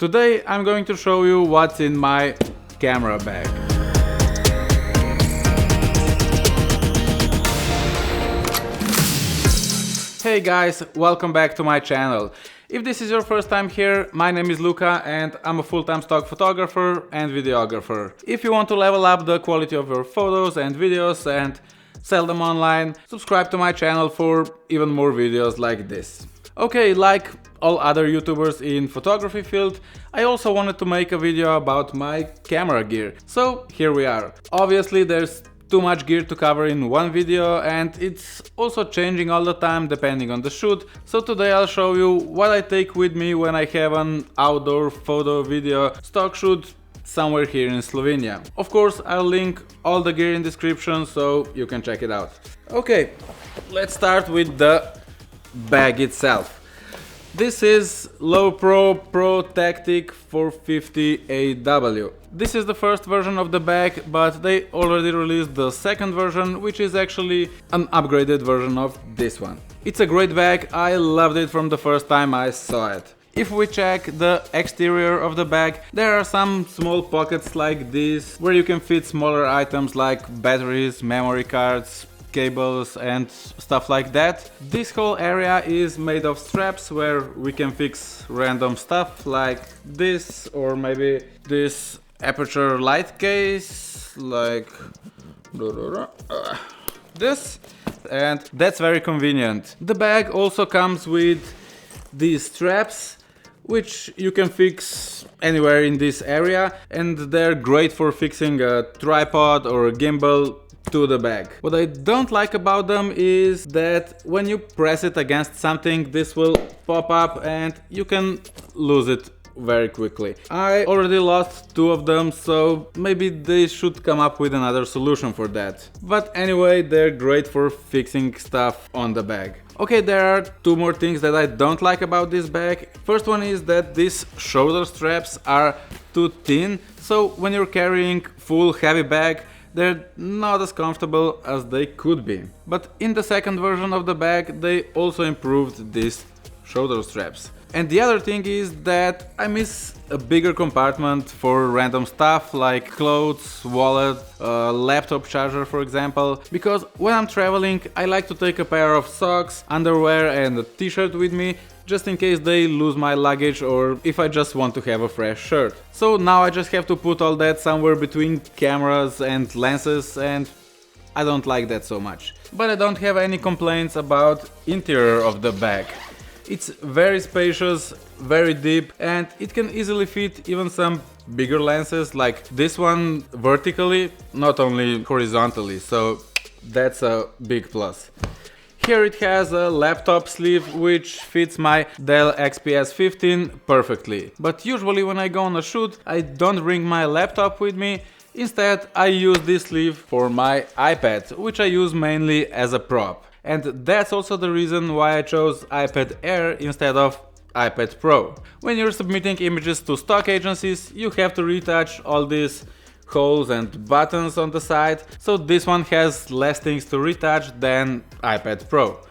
Today I'm going to show you what's in my camera bag. Hey guys, welcome back to my channel. If this is your first time here, my name is Luka and I'm a full-time stock photographer and videographer. If you want to level up the quality of your photos and videos and sell them online, subscribe to my channel for even more videos like this. Okay, like all other YouTubers in photography field, I also wanted to make a video about my camera gear. So here we are. Obviously there's too much gear to cover in one video and it's also changing all the time depending on the shoot. So today I'll show you what I take with me when I have an outdoor photo video stock shoot somewhere here in Slovenia. Of course I'll link all the gear in description so you can check it out. Okay, let's start with the bag itself. This is Lowepro ProTactic 450AW. This is the first version of the bag, but they already released the second version, which is actually an upgraded version of this one. It's a great bag, I loved it from the first time I saw it. If we check the exterior of the bag, there are some small pockets like this, where you can fit smaller items like batteries, memory cards, cables and stuff like that. This whole area is made of straps where we can fix random stuff like this, or maybe this aperture light case like this, and that's very convenient. The bag also comes with these straps which you can fix anywhere in this area, and they're great for fixing a tripod or a gimbal to the bag. What I don't like about them is that when you press it against something, this will pop up and you can lose it very quickly. I already lost two of them, so maybe they should come up with another solution for that. But anyway, they're great for fixing stuff on the bag. Okay, there are two more things that I don't like about this bag. First one is that these shoulder straps are too thin, so when you're carrying full heavy bag, they're not as comfortable as they could be. But in the second version of the bag, they also improved these shoulder straps. And the other thing is that I miss a bigger compartment for random stuff like clothes, wallet, laptop charger for example, because when I'm traveling I like to take a pair of socks, underwear and a t-shirt with me, just in case they lose my luggage or if I just want to have a fresh shirt. So now I just have to put all that somewhere between cameras and lenses, and I don't like that so much. But I don't have any complaints about interior of the bag. It's very spacious, very deep, and it can easily fit even some bigger lenses like this one vertically, not only horizontally, so that's a big plus. Here it has a laptop sleeve which fits my Dell XPS 15 perfectly. But usually when I go on a shoot, I don't bring my laptop with me. Instead, I use this sleeve for my iPad, which I use mainly as a prop. And that's also the reason why I chose iPad Air instead of iPad Pro. When you're submitting images to stock agencies, you have to retouch all these holes and buttons on the side, so this one has less things to retouch than iPad Pro.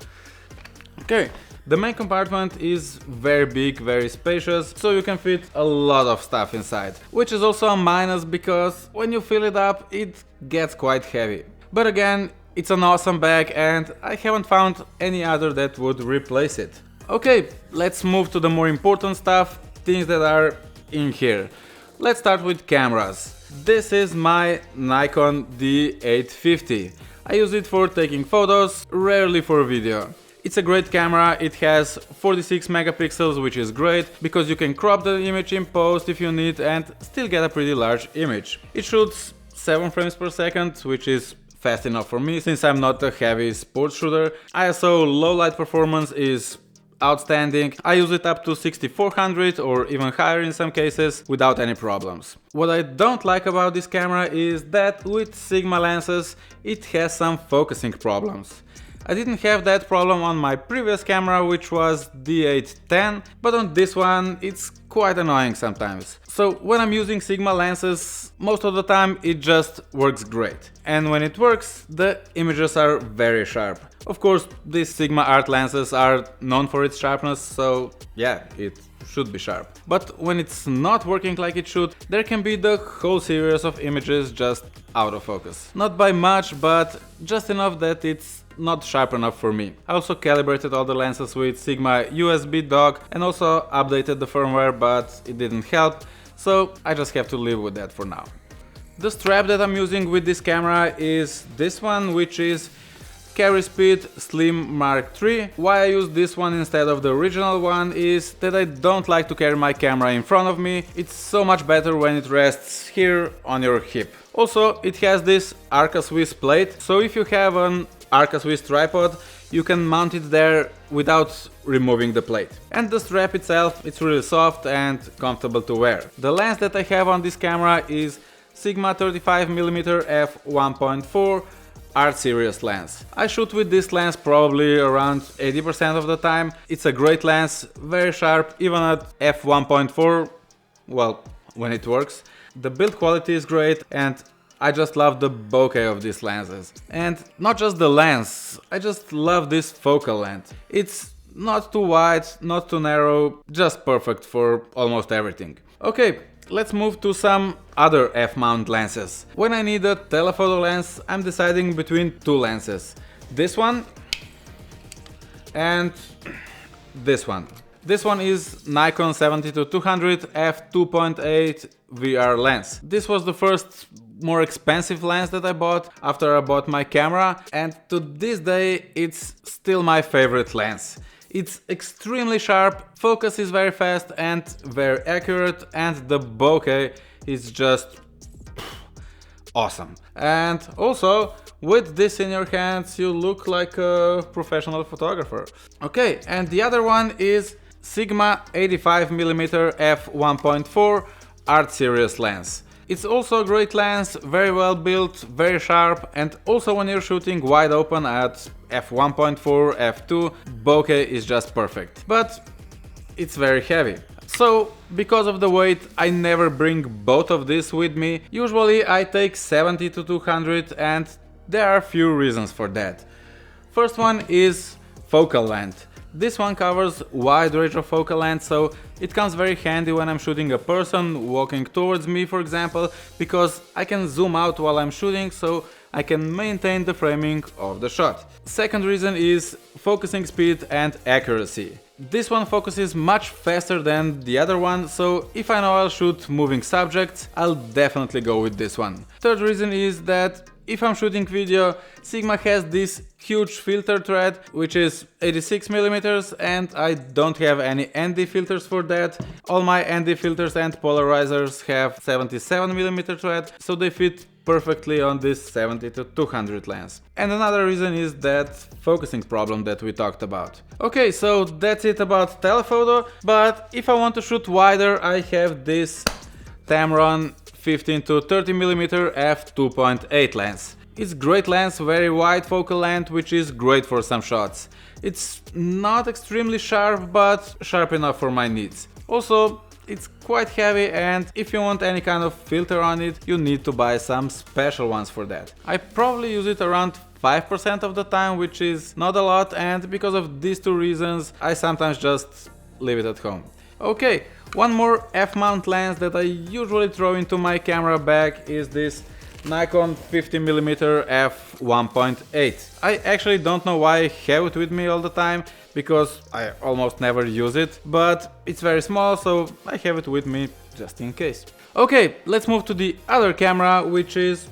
Okay, the main compartment is very big, very spacious, so you can fit a lot of stuff inside, which is also a minus because when you fill it up it gets quite heavy. But again, it's an awesome bag and I haven't found any other that would replace it. Okay, let's move to the more important stuff, things that are in here. Let's start with cameras. This is my Nikon D850. I use it for taking photos, rarely for video. It's a great camera, it has 46 megapixels, which is great because you can crop the image in post if you need and still get a pretty large image. It shoots 7 frames per second, which is fast enough for me since I'm not a heavy sports shooter. ISO low light performance is outstanding. I use it up to 6400 or even higher in some cases without any problems. What I don't like about this camera is that with Sigma lenses it has some focusing problems. I didn't have that problem on my previous camera, which was D810, but on this one it's quite annoying sometimes. So when I'm using Sigma lenses, most of the time it just works great. And when it works, the images are very sharp. Of course, these Sigma art lenses are known for its sharpness, so yeah, it should be sharp. But when it's not working like it should, there can be the whole series of images just out of focus. Not by much, but just enough that it's not sharp enough for me. I also calibrated all the lenses with Sigma USB dock and also updated the firmware, but it didn't help, so I just have to live with that for now. The strap that I'm using with this camera is this one, which is Carry Speed Slim Mark III. Why I use this one instead of the original one is that I don't like to carry my camera in front of me. It's so much better when it rests here on your hip. Also, it has this Arca Swiss plate, so if you have an Arca Swiss tripod, you can mount it there without removing the plate. And the strap itself, it's really soft and comfortable to wear. The lens that I have on this camera is Sigma 35mm f1.4 Art Series lens. I shoot with this lens probably around 80% of the time. It's a great lens, very sharp, even at f1.4, well, when it works. The build quality is great and I just love the bokeh of these lenses. And not just the lens, I just love this focal length. It's not too wide, not too narrow, just perfect for almost everything. Okay, let's move to some other f-mount lenses. When I need a telephoto lens, I'm deciding between two lenses. This one and this one. This one is Nikon 70-200 f2.8 VR lens. This was the first more expensive lens that I bought after I bought my camera, and to this day it's still my favorite lens. It's extremely sharp, focus is very fast and very accurate, and the bokeh is just awesome. And also, with this in your hands, you look like a professional photographer. Okay, and the other one is Sigma 85mm f1.4 Art Series lens. It's also a great lens, very well built, very sharp, and also when you're shooting wide open at f1.4, f2, bokeh is just perfect. But it's very heavy. So, because of the weight, I never bring both of these with me. Usually I take 70-200, and there are a few reasons for that. First one is focal length. This one covers wide range of focal length, so it comes very handy when I'm shooting a person walking towards me, for example, because I can zoom out while I'm shooting, so I can maintain the framing of the shot. Second reason is focusing speed and accuracy. This one focuses much faster than the other one, so if I know I'll shoot moving subjects, I'll definitely go with this one. Third reason is that if I'm shooting video, Sigma has this huge filter thread, which is 86mm, and I don't have any ND filters for that. All my ND filters and polarizers have 77mm thread, so they fit perfectly on this 70-200 lens. And another reason is that focusing problem that we talked about. Okay, so that's it about telephoto, but if I want to shoot wider, I have this Tamron 15-30mm f2.8 lens. It's great lens, very wide focal length, which is great for some shots. It's not extremely sharp, but sharp enough for my needs. Also, it's quite heavy, and if you want any kind of filter on it, you need to buy some special ones for that. I probably use it around 5% of the time, which is not a lot, and because of these two reasons, I sometimes just leave it at home. Okay, one more f-mount lens that I usually throw into my camera bag is this Nikon 50mm f1.8. I actually don't know why I have it with me all the time, because I almost never use it, but it's very small, so I have it with me just in case. Okay, let's move to the other camera, which is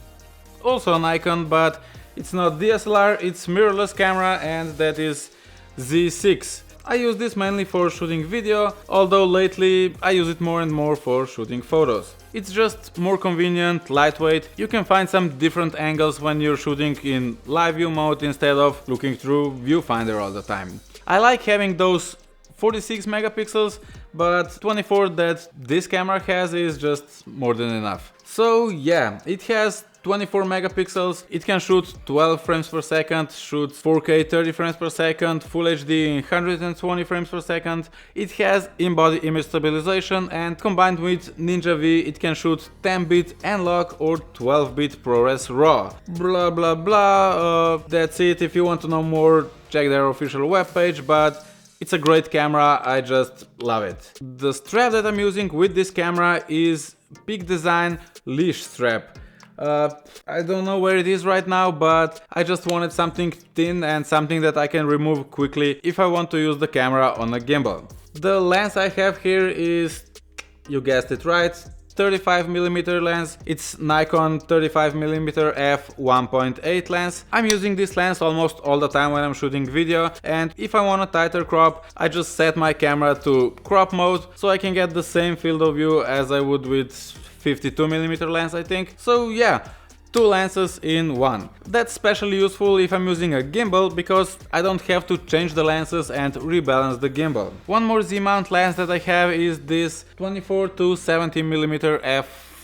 also a Nikon, but it's not DSLR, it's mirrorless camera, and that is Z6. I use this mainly for shooting video, although lately I use it more and more for shooting photos. It's just more convenient, lightweight, you can find some different angles when you're shooting in live view mode instead of looking through viewfinder all the time. I like having those 46 megapixels, but 24 that this camera has is just more than enough. So yeah, it has 24 megapixels, it can shoot 12 frames per second, shoots 4K 30 frames per second, Full HD in 120 frames per second. It has in-body image stabilization, and combined with Ninja V, it can shoot 10-bit analog or 12-bit ProRes RAW. Blah blah blah, that's it. If you want to know more, check their official webpage, but It's a great camera, I just love it. The strap that I'm using with this camera is Peak Design Leash strap. I don't know where it is right now, but I just wanted something thin and something that I can remove quickly if I want to use the camera on a gimbal. The lens I have here is, you guessed it right, 35mm lens. It's Nikon 35mm f1.8 lens. I'm using this lens almost all the time when I'm shooting video, and if I want a tighter crop, I just set my camera to crop mode so I can get the same field of view as I would with 52mm lens, I think. So yeah, two lenses in one. That's especially useful if I'm using a gimbal, because I don't have to change the lenses and rebalance the gimbal. One more Z-mount lens that I have is this 24 to 70mm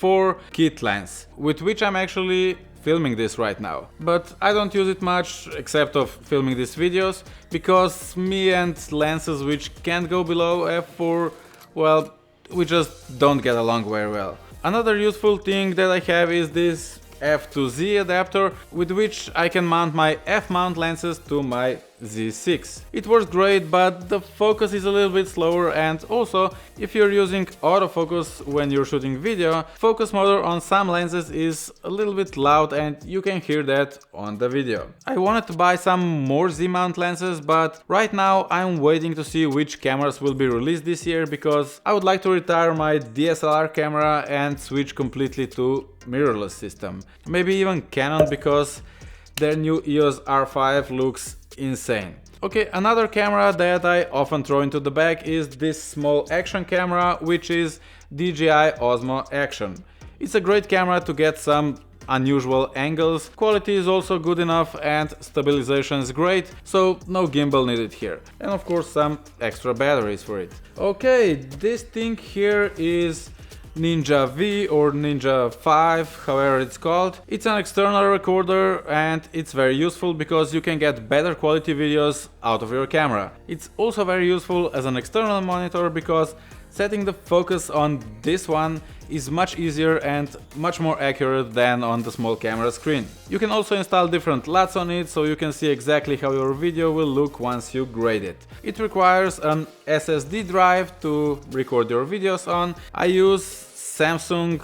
f4 kit lens, with which I'm actually filming this right now. But I don't use it much except of filming these videos, because me and lenses which can't go below f4, well, we just don't get along very well. Another useful thing that I have is this FTZ adapter, with which I can mount my F-mount lenses to my Z6. It works great, but the focus is a little bit slower, and also if you're using autofocus when you're shooting video, focus motor on some lenses is a little bit loud and you can hear that on the video. I wanted to buy some more Z-mount lenses, but right now I'm waiting to see which cameras will be released this year, because I would like to retire my DSLR camera and switch completely to mirrorless system. Maybe even Canon, because their new EOS R5 looks insane. Okay, another camera that I often throw into the bag is this small action camera, which is DJI Osmo Action. It's a great camera to get some unusual angles, quality is also good enough, and stabilization is great, so no gimbal needed here. And of course some extra batteries for it. Okay, this thing here is Ninja V or Ninja 5, however it's called. It's an external recorder and it's very useful because you can get better quality videos out of your camera. It's also very useful as an external monitor because setting the focus on this one is much easier and much more accurate than on the small camera screen. You can also install different LUTs on it, so you can see exactly how your video will look once you grade it. It requires an SSD drive to record your videos on. I use Samsung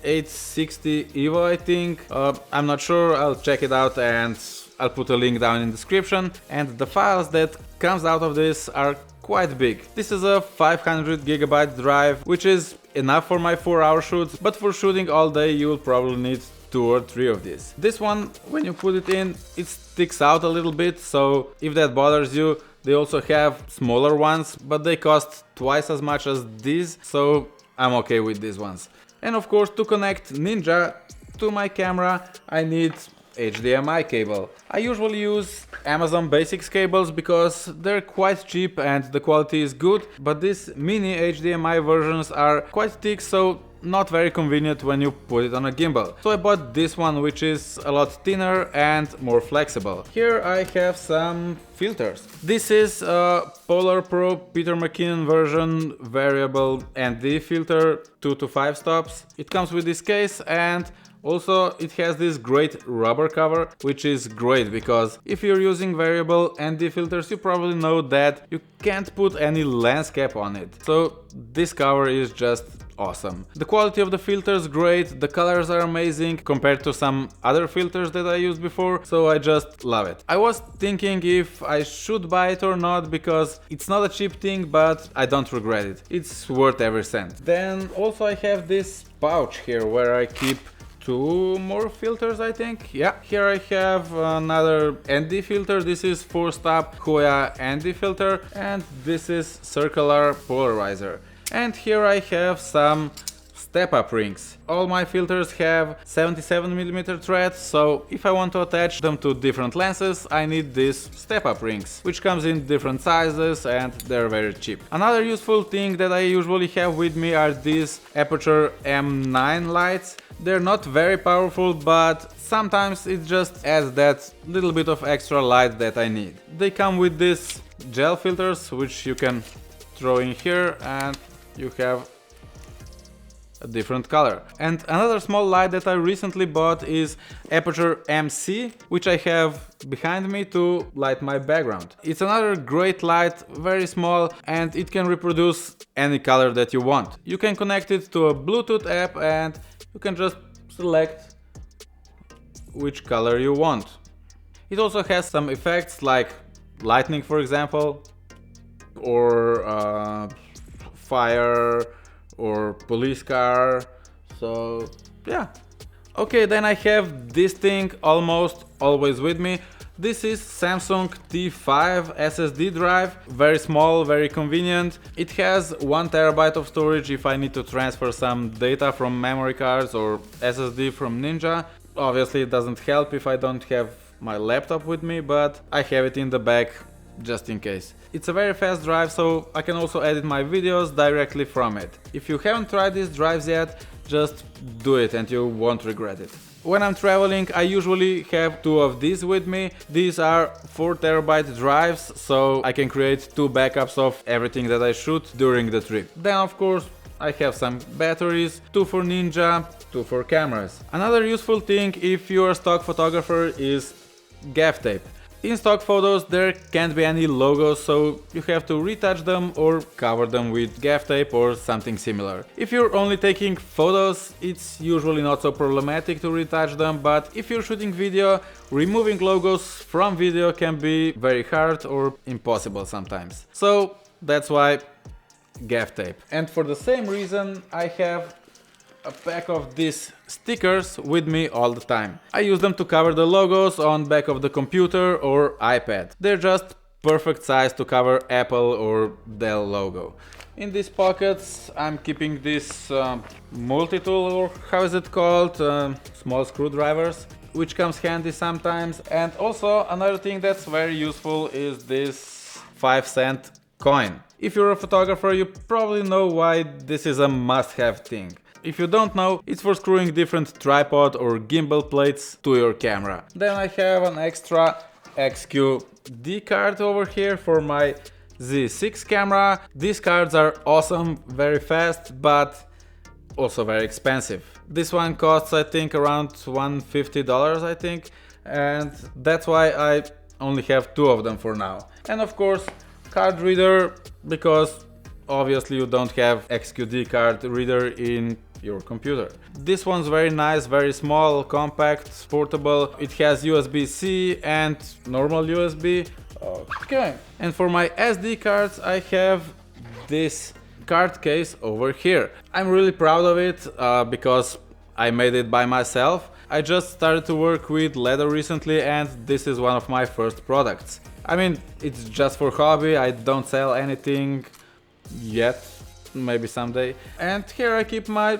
860 EVO, I think. I'm not sure, I'll check it out and I'll put a link down in the description. And the files that comes out of this are quite big. This is a 500 GB drive, which is enough for my 4-hour shoots, but for shooting all day you will probably need 2 or 3 of these. This one, when you put it in, it sticks out a little bit, so if that bothers you, they also have smaller ones, but they cost twice as much as these, so I'm okay with these ones. And of course, to connect Ninja to my camera, I need HDMI cable. I usually use Amazon Basics cables because they're quite cheap and the quality is good, but these mini HDMI versions are quite thick, so not very convenient when you put it on a gimbal. So I bought this one, which is a lot thinner and more flexible. Here I have some filters. This is a PolarPro Peter McKinnon version variable ND filter, 2 to 5 stops. It comes with this case, and also it has this great rubber cover, which is great because if you're using variable ND filters, you probably know that you can't put any lens cap on it. So this cover is just awesome. The quality of the filter is great, the colors are amazing compared to some other filters that I used before, so I just love it. I was thinking if I should buy it or not because it's not a cheap thing, but I don't regret it. It's worth every cent. Then also I have this pouch here where I keep 2 more filters, I think. Yeah, here I have another ND filter. This is 4-stop Hoya ND filter, and this is circular polarizer. And here I have some step-up rings. All my filters have 77mm thread, so if I want to attach them to different lenses, I need these step-up rings, which comes in different sizes and they're very cheap. Another useful thing that I usually have with me are these Aputure M9 lights. They're not very powerful, but sometimes it just adds that little bit of extra light that I need. They come with these gel filters, which you can throw in here, and you have a different color. And another small light that I recently bought is Aputure MC, which I have behind me to light my background. It's another great light, very small, and it can reproduce any color that you want. You can connect it to a Bluetooth app and you can just select which color you want. It also has some effects like lightning, for example, or fire, or police car. So yeah. Okay, then I have this thing almost always with me. This is Samsung T5 SSD Drive, very small, very convenient. It has 1 TB of storage if I need to transfer some data from memory cards or SSD from Ninja. Obviously it doesn't help if I don't have my laptop with me, but I have it in the back just in case. It's a very fast drive, so I can also edit my videos directly from it. If you haven't tried these drives yet, just do it and you won't regret it. When I'm traveling, I usually have 2 of these with me. These are 4 TB drives, so I can create 2 backups of everything that I shoot during the trip. Then of course I have some batteries, 2 for Ninja, 2 for cameras. Another useful thing if you're a stock photographer is Gaff Tape. In stock photos there can't be any logos, so you have to retouch them or cover them with Gaff Tape or something similar. If you're only taking photos, it's usually not so problematic to retouch them, but if you're shooting video, removing logos from video can be very hard or impossible sometimes. So that's why Gaff Tape. And for the same reason I have a pack of these stickers with me all the time. I use them to cover the logos on back of the computer or iPad. They're just perfect size to cover Apple or Dell logo. In these pockets I'm keeping this multi-tool, or how is it called, small screwdrivers, which comes handy sometimes. And also another thing that's very useful is this 5-cent coin. If you're a photographer, you probably know why this is a must-have thing. If you don't know, it's for screwing different tripod or gimbal plates to your camera. Then I have an extra XQD card over here for my Z6 camera. These cards are awesome, very fast, but also very expensive. This one costs I think around $150 I think, and that's why I only have 2 of them for now. And of course card reader, because obviously you don't have XQD card reader in your computer. This one's very nice, very small, compact, portable. It has USB-C and normal USB. Okay. And for my SD cards I have this card case over here. I'm really proud of it because I made it by myself. I just started to work with leather recently and this is one of my first products. I mean, it's just for hobby, I don't sell anything yet, maybe someday. And here I keep my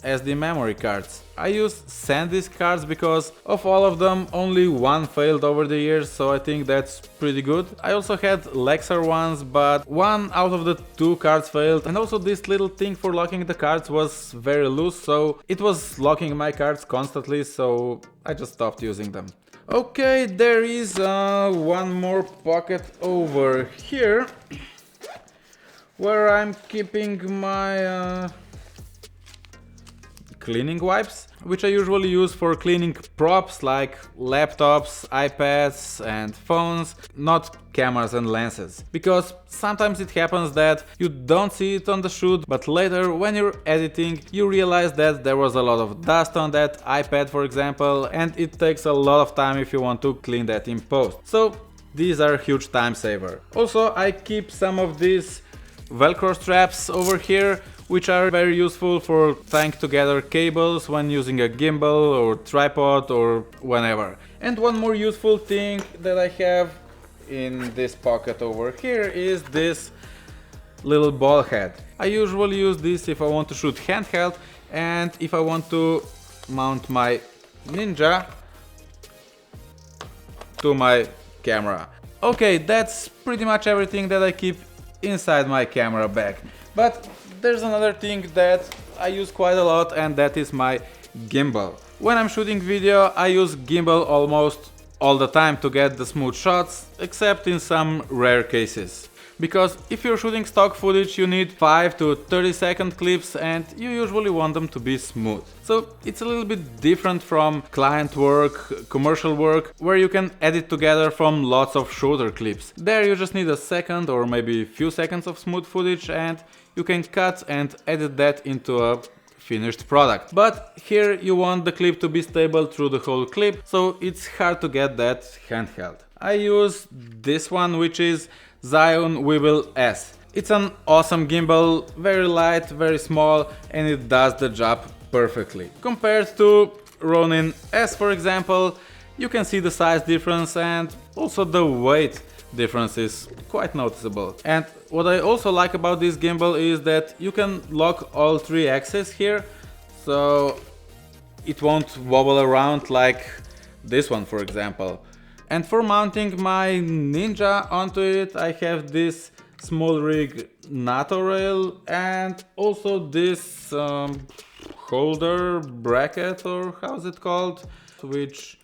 SD memory cards. I use SanDisk cards because of all of them only one failed over the years, so I think that's pretty good. I also had Lexar ones, but 1 out of the 2 cards failed, and also this little thing for locking the cards was very loose, so it was locking my cards constantly, so I just stopped using them. Okay, there is one more pocket over here where I'm keeping my cleaning wipes, which I usually use for cleaning props like laptops, iPads and phones, not cameras and lenses. Because sometimes it happens that you don't see it on the shoot, but later when you're editing you realize that there was a lot of dust on that iPad, for example, and it takes a lot of time if you want to clean that in post. So these are a huge time saver. Also I keep some of these Velcro straps over here, which are very useful for tying together cables when using a gimbal or tripod or whenever. And one more useful thing that I have in this pocket over here is this little ball head. I usually use this if I want to shoot handheld and if I want to mount my Ninja to my camera. Okay, that's pretty much everything that I keep inside my camera bag. But there's another thing that I use quite a lot, and that is my gimbal. When I'm shooting video I use gimbal almost all the time to get the smooth shots, except in some rare cases. because if you're shooting stock footage you need 5 to 30 second clips and you usually want them to be smooth. So it's a little bit different from client work, commercial work, where you can edit together from lots of shorter clips. There you just need a second or maybe a few seconds of smooth footage and you can cut and edit that into a finished product. But here you want the clip to be stable through the whole clip, so it's hard to get that handheld. I use this one, which is ZHIYUN Weevil S. It's an awesome gimbal, very light, very small, and it does the job perfectly. Compared to Ronin S, for example, you can see the size difference and also the weight difference is quite noticeable. And what I also like about this gimbal is that you can lock all 3 axes here, so it won't wobble around like this one, for example. And for mounting my Ninja onto it, I have this small rig NATO rail and also this holder bracket, or how's it called, which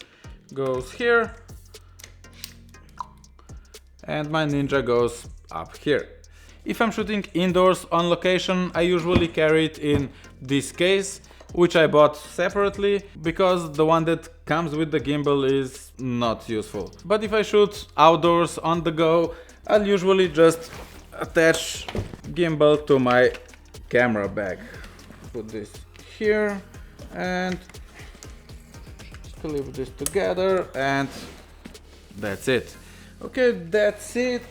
goes here. And my Ninja goes up here. If I'm shooting indoors on location, I usually carry it in this case, which I bought separately because the one that comes with the gimbal is not useful. But if I shoot outdoors on the go, I'll usually just attach gimbal to my camera bag. Put this here and clip this together and that's it. Okay, that's it.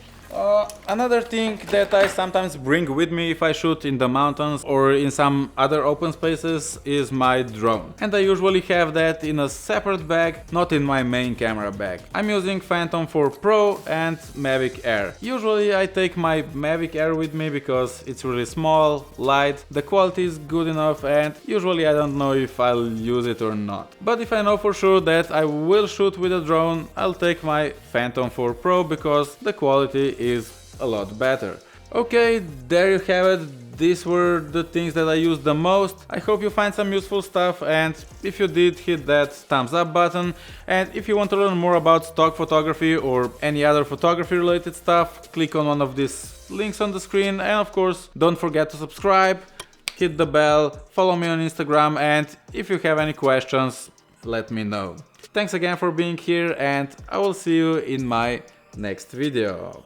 Another thing that I sometimes bring with me if I shoot in the mountains or in some other open spaces is my drone. And I usually have that in a separate bag, not in my main camera bag. I'm using Phantom 4 Pro and Mavic Air. Usually I take my Mavic Air with me because it's really small, light, the quality is good enough, and usually I don't know if I'll use it or not. But if I know for sure that I will shoot with a drone, I'll take my Phantom 4 Pro because the quality is a lot better. Okay, there you have it. These were the things that I used the most. I hope you find some useful stuff, and if you did, hit that thumbs up button. And if you want to learn more about stock photography or any other photography related stuff, click on one of these links on the screen, and of course don't forget to subscribe, hit the bell, follow me on Instagram, and if you have any questions, let me know. Thanks again for being here, and I will see you in my next video.